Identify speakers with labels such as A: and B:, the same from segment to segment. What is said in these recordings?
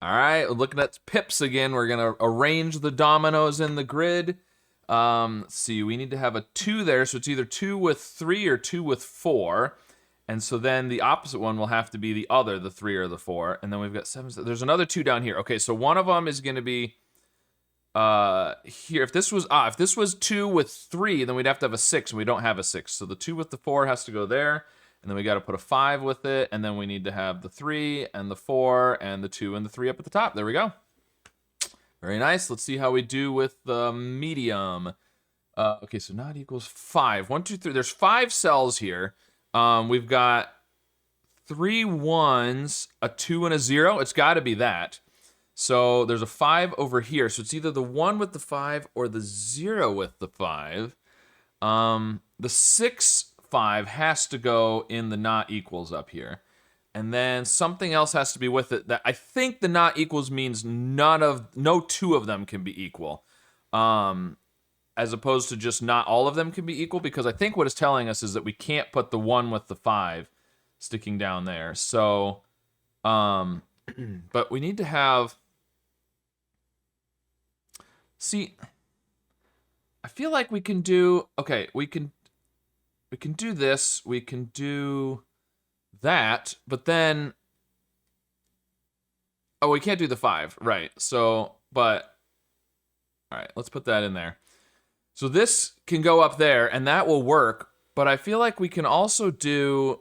A: All right, looking at pips again. We're gonna arrange the dominoes in the grid. Let's see, we need to have a 2 there, so it's either 2 with 3 or 2 with 4. And so then the opposite one will have to be the 3 or the 4. And then we've got 7. There's another 2 down here. Okay, so one of them is going to be here. If this was 2 with 3, then we'd have to have a 6, and we don't have a 6. So the 2 with the 4 has to go there. And then we got to put a 5 with it, and then we need to have the 3 and the 4 and the 2 and the 3 up at the top. There we go. Very nice. Let's see how we do with the medium. Okay, so not equals 5. 1, 2, 3. There's 5 cells here. We've got 3 1s, a 2, and a 0. It's got to be that. So there's a 5 over here. So it's either the 1 with the 5 or the 0 with the 5. The 6 5 has to go in the not equals up here. And then something else has to be with it. That I think the not equals means no 2 of them can be equal. As opposed to just not all of them can be equal, because I think what it's telling us is that we can't put the 1 with the 5 sticking down there. So, but we need to have, see, I feel like we can do, okay, we can do this, we can do that, but then, oh, we can't do the 5, right? So, but, all right, let's put that in there. So this can go up there, and that will work, but I feel like we can also do,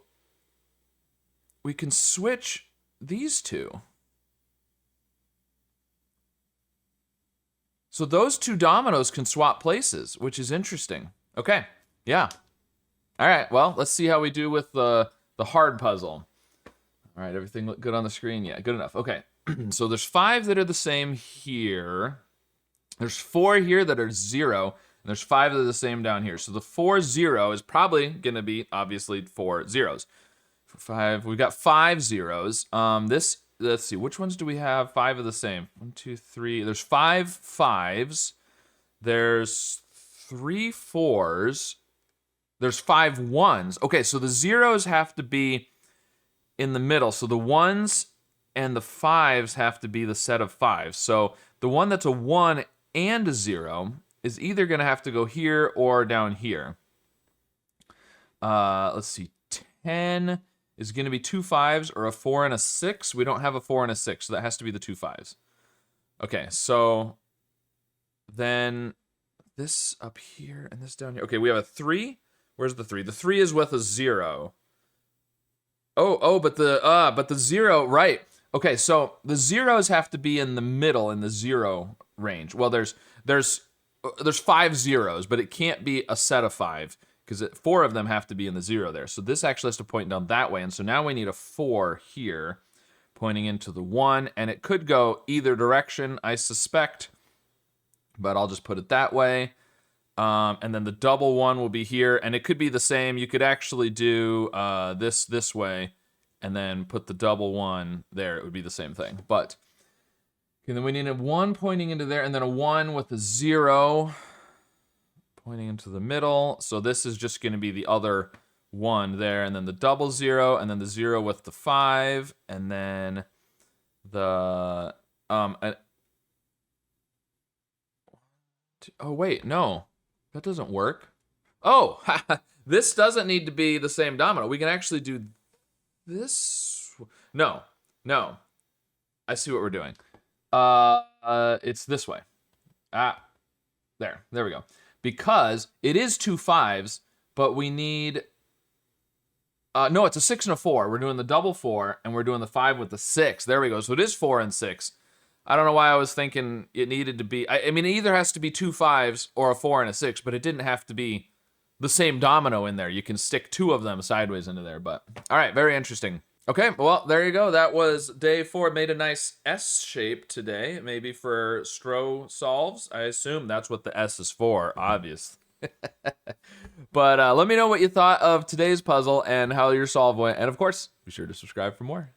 A: we can switch these 2. So those 2 dominoes can swap places, which is interesting. Okay, yeah. All right, well, let's see how we do with the hard puzzle. All right, everything look good on the screen? Yeah, good enough. Okay, so there's 5 that are the same here. There's 4 here that are 0, and there's 5 that are the same down here. So the 4 0 is probably going to be, obviously, 4 zeros. For 5, we've got 5 zeros. Let's see, which ones do we have? 5 of the same. 1, 2, 3. There's 5 5s. There's 3 4s. There's 5 1s. Okay, so the zeros have to be in the middle. So the 1s and the 5s have to be the set of 5s. So the one that's a 1 and a 0 is either going to have to go here or down here. Let's see, 10 is going to be 2 5s or a 4 and a 6. We don't have a 4 and a 6, so that has to be the 2 5s. Okay, so then this up here and this down here. Okay, we have a 3. Where's the 3? The 3 is with a 0. But the 0, right. Okay, so the zeros have to be in the middle in the 0 range. Well, there's 5 zeros, but it can't be a set of 5 because 4 of them have to be in the 0 there. So this actually has to point down that way, and so now we need a 4 here pointing into the 1, and it could go either direction, I suspect, but I'll just put it that way. And then the double 1 will be here, and it could be the same. You could actually do this way, and then put the double 1 there. It would be the same thing. But okay, then we need a 1 pointing into there, and then a 1 with a 0 pointing into the middle. So this is just going to be the other 1 there, and then the double 0, and then the 0 with the 5, and then the oh wait, no. That doesn't work. Oh, this doesn't need to be the same domino. We can actually do this. No. I see what we're doing. It's this way. There we go. Because it is 2 5s, but we need, no, it's a 6 and a 4. We're doing the double 4, and we're doing the 5 with the 6. There we go. So it is 4 and 6. I don't know why I was thinking it needed to be, I mean, it either has to be 2 5s or a 4 and a 6, but it didn't have to be the same domino in there. You can stick 2 of them sideways into there, but all right, very interesting. Okay, well, there you go. That was day 4. Made a nice S shape today, maybe for Stro-solves. I assume that's what the S is for, obviously. But let me know what you thought of today's puzzle and how your solve went. And of course, be sure to subscribe for more.